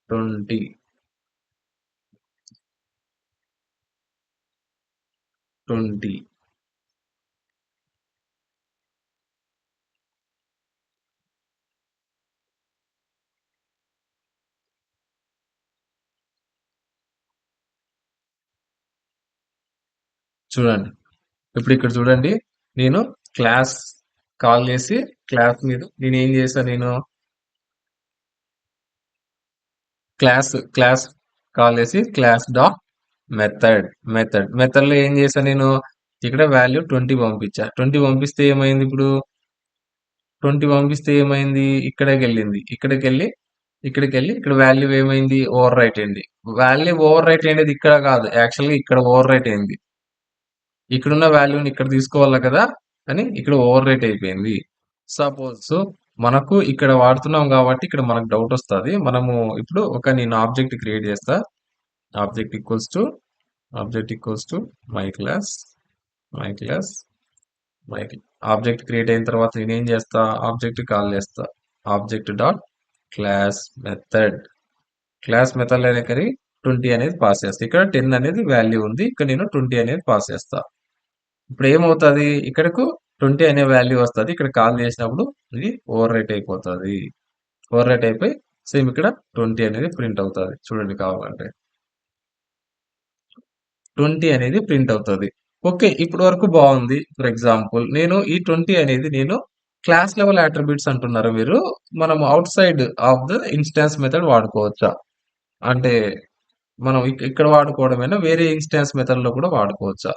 20. చూడండి, ఇప్పుడు ఇక్కడ చూడండి, నేను క్లాస్ కాల్ చేసి క్లాస్ మీద నేను ఏం చేశాను, నేను క్లాస్ కాల్ చేసి క్లాస్ డాట్ మెథడ్ లో ఏం చేశాను, నేను ఇక్కడ వాల్యూ 20 పంపించా. 20 పంపిస్తే ఏమైంది, ఇప్పుడు 20 పంపిస్తే ఏమైంది, ఇక్కడికి వెళ్ళి ఇక్కడ వాల్యూ ఏమైంది, ఓవర్ రైట్ అయింది. వాల్యూ ఓవర్ రైట్ అయ్యేది ఇక్కడ కాదు, యాక్చువల్గా ఇక్కడ ఓవర్ రైట్ అయింది. ఇక్కడున్న వాల్యూని ఇక్కడ తీసుకోవాలి కదా, అని ఇక్కడ ఓవర్ రైట్ అయిపోయింది. సపోజ్ మనకు ఇక్కడ వాడుతున్నాం కాబట్టి ఇక్కడ మనకు డౌట్ వస్తుంది. మనము ఇప్పుడు నేను ఆబ్జెక్ట్ క్రియేట్ చేస్తా. Object equals to object equals to my class my class my object create అయిన తర్వాత నేనేం చేస్తా, ఆబ్జెక్ట్ కాల్ చేస్తా. Object dot class method class method అనేది 20 అనేది పాస్ చేస్తా. ఇక్కడ 10 అనేది వాల్యూ ఉంది. ఇక్కడ నేను 20 అనేది పాస్ చేస్తా. ఇప్పుడు ఏమవుతుంది, ఇక్కడకు 20 అనే వాల్యూ వస్తుంది. ఇక్కడ కాల్ చేసినప్పుడు ఇది ఓవర్ రైట్ అయిపోతుంది. ఓవర్ రైట్ అయిపోయి సేమ్ ఇక్కడ 20 అనేది ప్రింట్ అవుతుంది. చూడండి కావాలంటే 20 అనేది ప్రింట్ అవుతుంది. ఓకే, ఇప్పటి వరకు బాగుంది. ఫర్ ఎగ్జాంపుల్ నేను ఈ 20 అనేది నేను క్లాస్ లెవెల్ అట్రిబ్యూట్స్ అంటున్నారు మీరు. మనం out side of the instance method వాడుకోవచ్చా అంటే మనం ఇక్కడ వాడుకోవడమైనా వేరే ఇన్స్టాన్స్ మెథడ్ లో కూడా వాడుకోవచ్చా?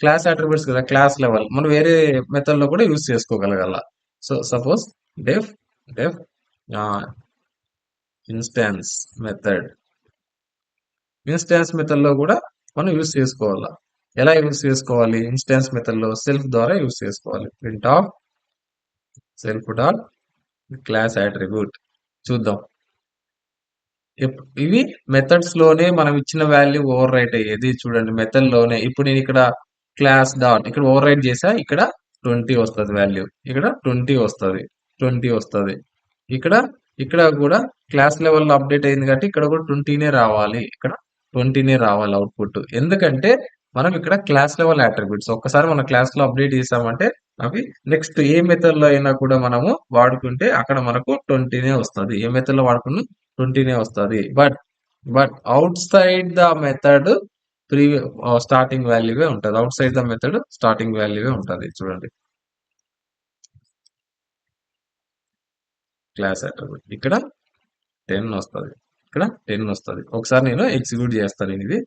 క్లాస్ అట్రిబ్యూట్స్ కదా, క్లాస్ లెవెల్ మనం వేరే మెథడ్ లో కూడా యూజ్ చేసుకోగలగాల. సో సపోజ్ డెఫ్ డెఫ్ ఇన్స్టాన్స్ మెథడ్ ఇన్స్టాన్స్ మెథడ్ లో కూడా మనం యూజ్ చేసుకోవాలా. ఎలా యూజ్ చేసుకోవాలి? ఇన్స్టాన్స్ మెథడ్ లో సెల్ఫ్ ద్వారా యూజ్ చేసుకోవాలి. Print of self dot class attribute. చూద్దాం. ఇవి మెథడ్స్ లోనే మనం ఇచ్చిన వాల్యూ ఓవర్ రైట్ అయ్యేది. చూడండి మెథడ్ లోనే ఇప్పుడు నేను ఇక్కడ క్లాస్ డాట్ ఇక్కడ ఓవర్ రైట్ చేసా. ఇక్కడ 20 వస్తుంది వాల్యూ. ఇక్కడ 20 వస్తుంది. 20 వస్తుంది. ఇక్కడ ఇక్కడ కూడా క్లాస్ లెవెల్ అప్డేట్ అయింది కాబట్టి ఇక్కడ కూడా 20నే రావాలి. ఇక్కడ 20నే రావాలి అవుట్పుట్. ఎందుకంటే మనం ఇక్కడ క్లాస్ లెవెల్ అట్రిబ్యూట్స్ ఒక్కసారి మన క్లాస్ లో అప్డేట్ చేసామంటే అవి నెక్స్ట్ ఏ మెథడ్ లో అయినా కూడా మనము వాడుకుంటే అక్కడ మనకు 20నే వస్తుంది. ఏ మెథడ్ లో వాడుకున్నా 20నే వస్తుంది. But outside the method starting వాల్యూవే ఉంటుంది. Outside the method starting వాల్యూవే ఉంటుంది. చూడండి క్లాస్ అట్రిబ్యూట్ ఇక్కడ 10 వస్తుంది. ఇక్కడ 10 వస్తుంది. ఒకసారి నేను ఎగ్జిక్యూట్ చేస్తాను ఇది.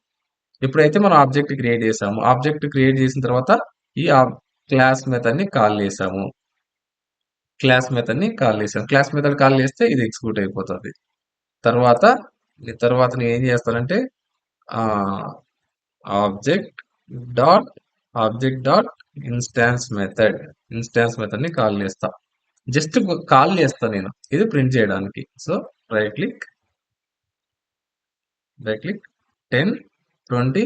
ఎప్పుడైతే మనం ఆబ్జెక్ట్ క్రియేట్ చేసాము, ఆబ్జెక్ట్ క్రియేట్ చేసిన తర్వాత ఈ క్లాస్ మెథడ్ ని కాల్ చేసాము. క్లాస్ మెథడ్ కాల్ చేస్తే ఇది ఎగ్జిక్యూట్ అయిపోతుంది. తర్వాత నేను ఏం చేస్తానంటే ఆబ్జెక్ట్ డాట్ ఇన్స్టాన్స్ మెథడ్ ని కాల్ చేస్తా. జస్ట్ కాల్ చేస్తా నేను ఇది ప్రింట్ చేయడానికి. సో రైట్ క్లిక్ 10 20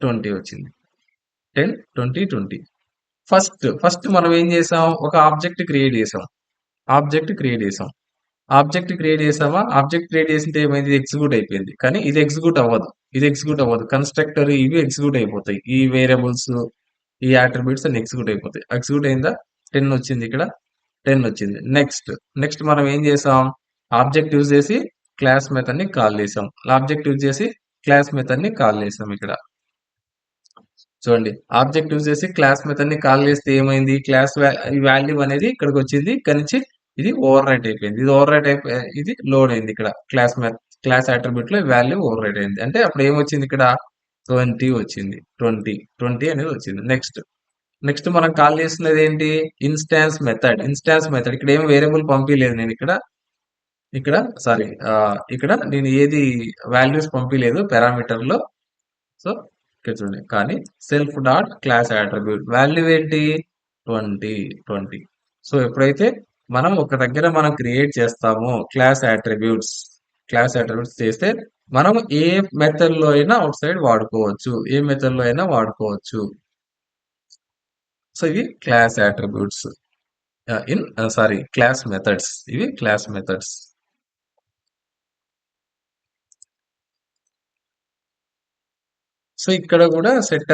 20 వచ్చింది. 10 20 20 ఫస్ట్ మనం ఏం చేసాం, ఒక ఆబ్జెక్ట్ క్రియేట్ చేసాం. ఆబ్జెక్ట్ క్రియేట్ చేసామా? ఆబ్జెక్ట్ క్రియేట్ చేసింటే ఏమైంది, ఎగ్జిక్యూట్ అయిపోయింది. కానీ ఇది ఎగ్జిక్యూట్ అవ్వదు. కన్స్ట్రక్టర్ ఇవి ఎగ్జిక్యూట్ అయిపోతాయి. ఈ వేరియబుల్స్ ఈ అట్రిబ్యూట్స్ అన్ని ఎగ్జిక్యూట్ అయిపోతాయి. ఎగ్జిక్యూట్ అయిందా? 10 వచ్చింది. ఇక్కడ 10 వచ్చింది. నెక్స్ట్ మనం ఏం చేసాం, ఆబ్జెక్ట్ యూజ్ చేసి క్లాస్ మెథడ్ ని కాల్ చేసాం. ఆబ్జెక్ట్ యూజ్ చేసి క్లాస్ మెథడ్ ని కాల్ చేసాం. ఇక్కడ చూడండి ఆబ్జెక్ట్ యూజ్ చేసి క్లాస్ మెథడ్ ని కాల్ చేస్తే ఏమైంది, క్లాస్ వాల్యూ అనేది ఇక్కడికి వచ్చింది. ఇక్కడ నుంచి ఇది ఓవర్ రైట్ అయిపోయింది. ఇది లోడ్ అయింది. ఇక్కడ క్లాస్ అట్రిబ్యూట్ లో వాల్యూ ఓవర్ రైట్ అయింది. అంటే అప్పుడు ఏమొచ్చింది, ఇక్కడ 20 వచ్చింది. 20 అనేది వచ్చింది. నెక్స్ట్ మనం కాల్ చేస్తున్నది ఏంటి, ఇన్స్టాన్స్ మెథడ్. ఇక్కడ ఏం వేరియబుల్ పంపించలేదు నేను. ఇక్కడ నేను ఏది వాల్యూస్ పంపించలేదు పారామీటర్ లో. సో ఇక్కడ చూడండి, కానీ self dot class attribute value ఏంటి 20. సో ఎప్పుడైతే మనం ఒక దగ్గర మనం క్రియేట్ చేస్తామో క్లాస్ అట్రిబ్యూట్స్ చేస్తే మనం ఏ మెథడ్ లో అయినా అవుట్ సైడ్ వాడుకోవచ్చు. సో ఇవి క్లాస్ అట్రిబ్యూట్స్ క్లాస్ మెథడ్స్. ఇవి క్లాస్ మెథడ్స్. సో ఇక్కడ కూడా సెట్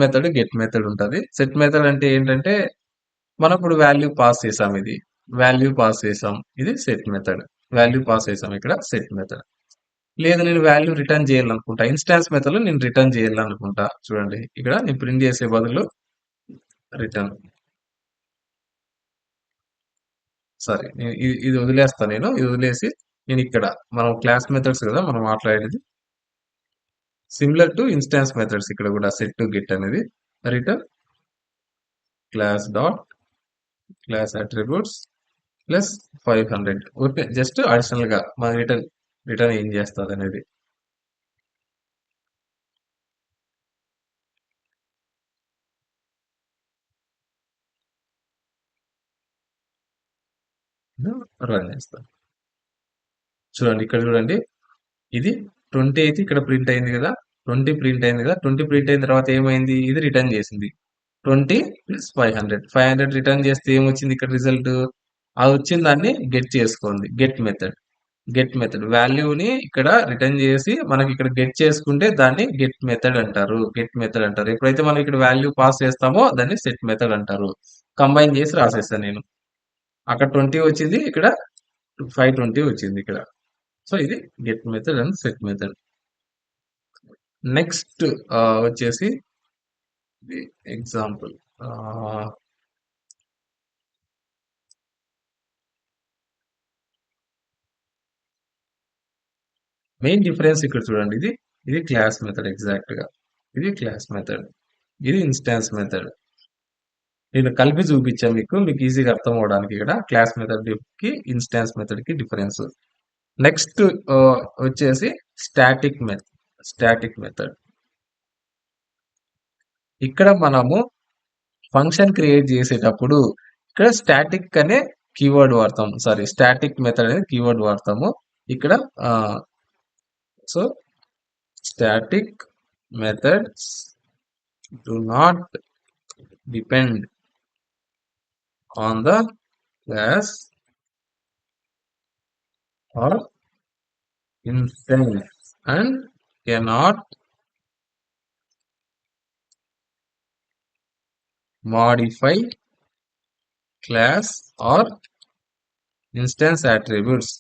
మెథడ్ గెట్ మెథడ్ ఉంటుంది. సెట్ మెథడ్ అంటే ఏంటంటే మనం ఇప్పుడు వాల్యూ పాస్ చేసాం. ఇది సెట్ మెథడ్. వాల్యూ పాస్ చేసాం. ఇక్కడ సెట్ మెథడ్. లేదు నేను వాల్యూ రిటర్న్ చేయాలనుకుంటా, ఇన్స్టాన్స్ మెథడ్ లో నేను రిటర్న్ చేయాలనుకుంటా. చూడండి ఇక్కడ నేను ప్రింట్ చేసే బదులు రిటర్న్ ఇది వదిలేస్తా. ఇది వదిలేసి నేను ఇక్కడ మనం క్లాస్ మెథడ్స్ కదా మనం మాట్లాడేది, సిమిలర్ టు ఇన్స్టాన్స్ మెథడ్స్. ఇక్కడ కూడా సెట్ టు గెట్ అనేది return class dot class attributes plus 500. Okay, just additional గా మన రిటర్న్ ఏం చేస్తుంది అనేది. రన్ చేస్తాను. చూడండి ఇక్కడ చూడండి. ఇది 20 అయితే ఇక్కడ ప్రింట్ అయింది కదా! 20 ప్రింట్ అయింది కదా! 20 ప్రింట్ అయిన తర్వాత ఏమైంది? ఇది రిటర్న్ చేసింది. 20 ప్లస్ 500. 500 రిటర్న్ చేస్తే ఏమొచ్చింది ఇక్కడ రిజల్ట్? ఆ వచ్చిన దాన్ని గెట్ చేసుకోండి. Get method. గెట్ మెథడ్ వాల్యూని ఇక్కడ రిటర్న్ చేసి మనకి ఇక్కడ గెట్ చేసుకుంటే దాన్ని గెట్ మెథడ్ అంటారు. గెట్ మెథడ్ అంటారు. ఎప్పుడైతే మనం ఇక్కడ వాల్యూ పాస్ చేస్తామో దాన్ని సెట్ మెథడ్ అంటారు. కంబైన్ చేసి రాసేస్తాను నేను. అక్కడ 20 వచ్చింది. ఇక్కడ 520 వచ్చింది ఇక్కడ. సో ఇది get method and set method. Next వచ్చేసి ఎగ్జాంపుల్. మెయిన్ డిఫరెన్స్ ఇక్కడ చూడండి. ఇది క్లాస్ మెథడ్ ఎగ్జాక్ట్ గా. ఇది క్లాస్ మెథడ్. ఇది ఇన్స్టాన్స్ మెథడ్. నేను కలిపి చూపించాను మీకు ఈజీగా అర్థం అవడానికి. ఇక్కడ క్లాస్ మెథడ్ కి ఇన్స్టాన్స్ మెథడ్ కి డిఫరెన్స్. నెక్స్ట్ వచ్చేసి స్టాటిక్ మెథడ్. స్టాటిక్ మెథడ్ ఇక్కడ మనము ఫంక్షన్ క్రియేట్ చేసేటప్పుడు ఇక్కడ స్టాటిక్ అనే కీవర్డ్ వాడతాం. సారీ, స్టాటిక్ మెథడ్ అనే కీవర్డ్ వాడతాము ఇక్కడ. So static methods do not depend on the class or instance and cannot modify class or instance attributes.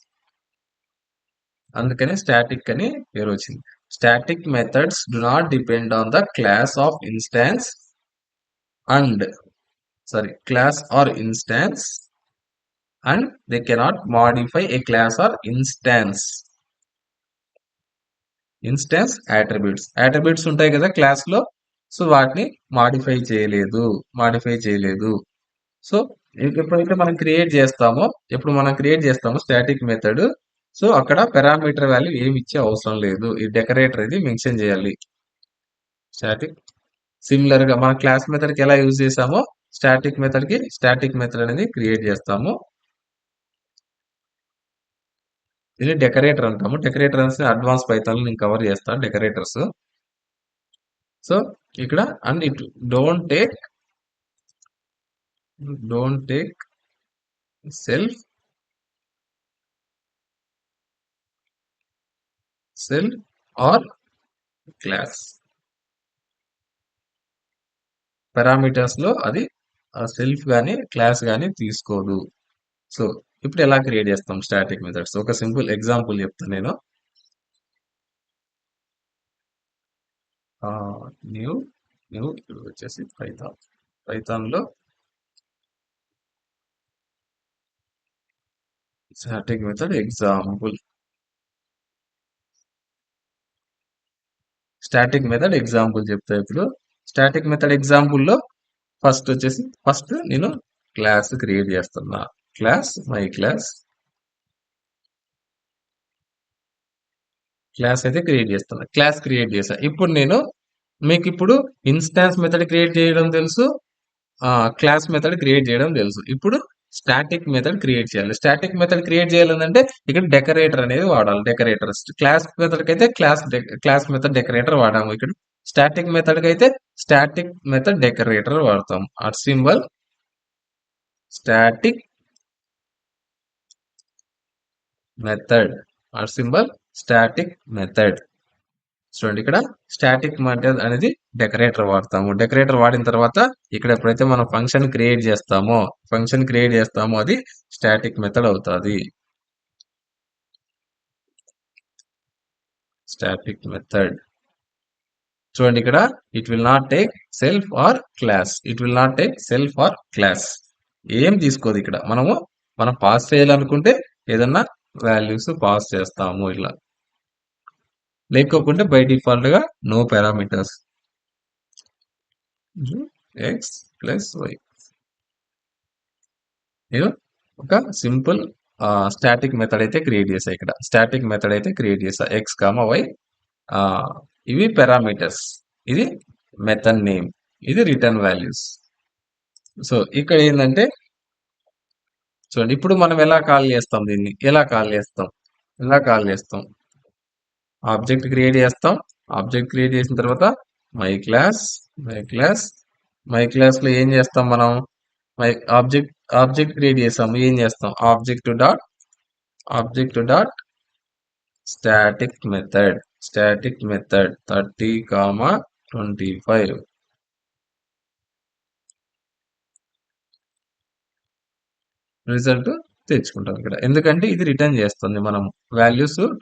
అందుకనే స్టాటిక్ అని పేరు వచ్చింది. Static methods do not depend on the class of instance and class or instance and they cannot modify a class or instance attributes ఉంటాయి కదా class లో. So వాటిని modify చేయలేదు. So ఎప్పుడైతే మనం క్రియేట్ చేస్తామో స్టాటిక్ మెథడ్, సో అక్కడ parameter value ఏమి ఇచ్చే అవసరం లేదు. ఈ డెకరేటర్ ఇది మెన్షన్ చేయాలి. స్టాటిక్ సిమిలర్ గా మన క్లాస్ మెథడ్ కి ఎలా యూజ్ చేసామో స్టాటిక్ మెథడ్ కి స్టాటిక్ మెథడ్ అనేది క్రియేట్ చేస్తాము. ఇది డెకరేటర్ అంటాము. డెకరేటర్ అనేది అడ్వాన్స్ పైథాన్ నేను కవర్ చేస్తాను డెకరేటర్స్. సో ఇక్కడ and it don't take self or class parameters లో అది సెల్ఫ్ గానీ క్లాస్ గానీ తీసుకోదు. సో ఇప్పుడు ఎలా క్రియేట్ చేస్తాం స్టాటిక్ మెథడ్స్? ఒక సింపుల్ ఎగ్జాంపుల్ చెప్తాను నేను. న్యూ ఇప్పుడు వచ్చేసి పైథాన్ లో static method example. Static method example చెప్తా. ఇప్పుడు స్టాటిక్ మెథడ్ ఎగ్జాంపుల్ లో ఫస్ట్ నేను క్లాస్ క్రియేట్ చేస్తున్నా. మై క్లాస్ అయితే క్రియేట్ చేస్తున్నా. క్లాస్ క్రియేట్ చేసా. ఇప్పుడు నేను మీకు ఇప్పుడు ఇన్స్టాన్స్ మెథడ్ క్రియేట్ చేయడం తెలుసు, క్లాస్ మెథడ్ క్రియేట్ చేయడం తెలుసు. ఇప్పుడు స్టాటిక్ మెథడ్ క్రియేట్ చేయాలి. స్టాటిక్ మెథడ్ క్రియేట్ చేయాలంటే ఇక్కడ డెకరేటర్ అనేది వాడాలి. డెకరేటర్ క్లాస్ మెథడ్ కి అయితే క్లాస్ మెథడ్ డెకరేటర్ వాడాము. ఇక్కడ స్టాటిక్ మెథడ్ కి అయితే స్టాటిక్ మెథడ్ డెకరేటర్ వాడతాం. అట్ సింబల్ స్టాటిక్ మెథడ్ చూడండి. ఇక్కడ స్టాటిక్ మెథడ్ అనేది డెకరేటర్ వాడతాము. డెకరేటర్ వాడిన తర్వాత ఇక్కడ ఎప్పుడైతే మనం ఫంక్షన్ క్రియేట్ చేస్తామో అది స్టాటిక్ మెథడ్ అవుతుంది. స్టాటిక్ మెథడ్ చూడండి. ఇక్కడ it will not take self or class. ఏం తీసుకోదు. ఇక్కడ మనం పాస్ చేయాలనుకుంటే ఏదన్నా వాల్యూస్ పాస్ చేస్తాము. ఇలా లేకపోతే బై డిఫాల్ట్ గా no parameters x plus y. నేను ఒక సింపుల్ స్టాటిక్ మెథడ్ అయితే క్రియేట్ చేసా. ఇక్కడ స్టాటిక్ మెథడ్ అయితే క్రియేట్ చేసా. x, y ఇవి పారామీటర్స్, ఇది మెథడ్ నేమ్, ఇది రిటర్న్ వాల్యూస్. సో ఇక్కడ ఏంటంటే చూడండి ఇప్పుడు మనం ఎలా కాల్ చేస్తాం దీన్ని? ఎలా కాల్ చేస్తాం? ఆబ్జెక్ట్ క్రియేట్ చేస్తాం. ఆబ్జెక్ట్ క్రియేట్ చేసిన తర్వాత my class my class my class లో ఏం చేస్తాం మనం? మై ఆబ్జెక్ట్ ఆబ్జెక్ట్ క్రియేట్ చేస్తాము. ఏం చేస్తాం? Object dot static method 30, 25 result తెచ్చుకుంటాం ఇక్కడ. ఎందుకంటే ఇది రిటర్న్ చేస్తుంది. మనం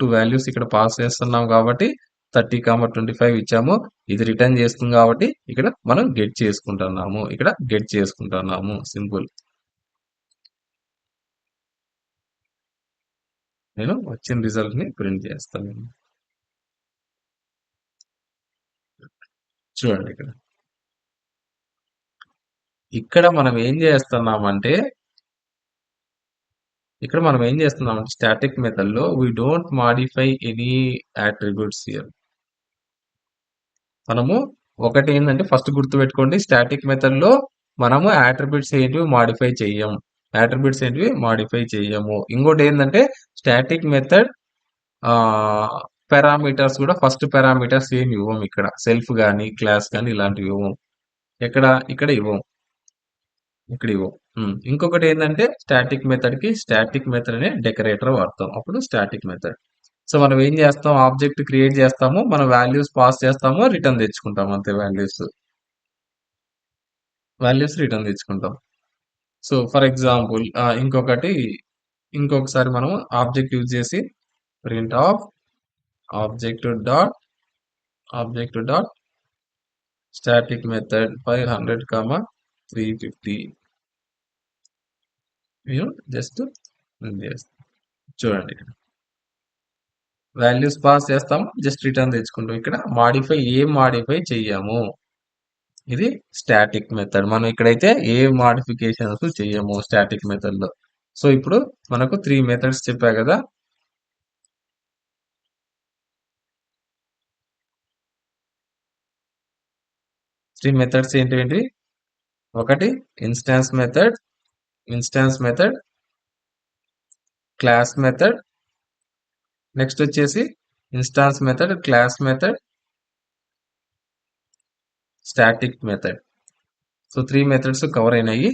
టూ వాల్యూస్ ఇక్కడ పాస్ చేస్తున్నాం కాబట్టి 30, 25 ఇచ్చాము. ఇది రిటర్న్ చేస్తుంది కాబట్టి ఇక్కడ మనం గెట్ చేసుకుంటున్నాము. సింపుల్. నేను వచ్చిన రిజల్ట్ ని ప్రింట్ చేస్తాను. చూడండి ఇక్కడ మనం ఏం చేస్తున్నామంటే స్టాటిక్ మెథడ్ లో we don't modify any attributes here. మనము ఒకటి ఏంటంటే ఫస్ట్ గుర్తుపెట్టుకోండి, స్టాటిక్ మెథడ్ లో మనము అట్రిబ్యూట్స్ ఏంటివి మాడిఫై చెయ్యము. ఇంకోటి ఏంటంటే స్టాటిక్ మెథడ్ పారామీటర్స్ కూడా ఫస్ట్ పారామీటర్స్ ఏమి ఇవ్వం. ఇక్కడ సెల్ఫ్ గానీ క్లాస్ గానీ ఇలాంటివి ఇవ్వం. ఇక్కడ ఇవ్వం. ఇంకొకటి ఏంటంటే స్టాటిక్ మెథడ్ అనే డెకరేటర్ వాడతాం. అప్పుడు స్టాటిక్ మెథడ్. సో మనం ఏం చేస్తాం? ఆబ్జెక్ట్ క్రియేట్ చేస్తాము, మనం వాల్యూస్ పాస్ చేస్తాము, రిటర్న్ తెచ్చుకుంటాం. అంతే, వాల్యూస్ రిటర్న్ తెచ్చుకుంటాం. సో ఫర్ ఎగ్జాంపుల్ ఇంకొకసారి మనం ఆబ్జెక్ట్ యూజ్ చేసి print of object dot static method 500, 350 just print చేస్తాం. చూడండి వాల్యూస్ పాస్ చేస్తాం, జస్ట్ రిటర్న్ తెచ్చుకుంటాం. ఇక్కడ మాడిఫై చెయ్యము. ఇది స్టాటిక్ మెథడ్. మనం ఇక్కడైతే ఏ మాడిఫికేషన్స్ చెయ్యము స్టాటిక్ మెథడ్ లో. సో ఇప్పుడు మనకు 3 మెథడ్స్ చెప్పా కదా. 3 మెథడ్స్ ఏంటి? ఒకటి instance method, class method, next వచ్చేసి instance method, class method, static method. So 3 methods cover అయినాయి.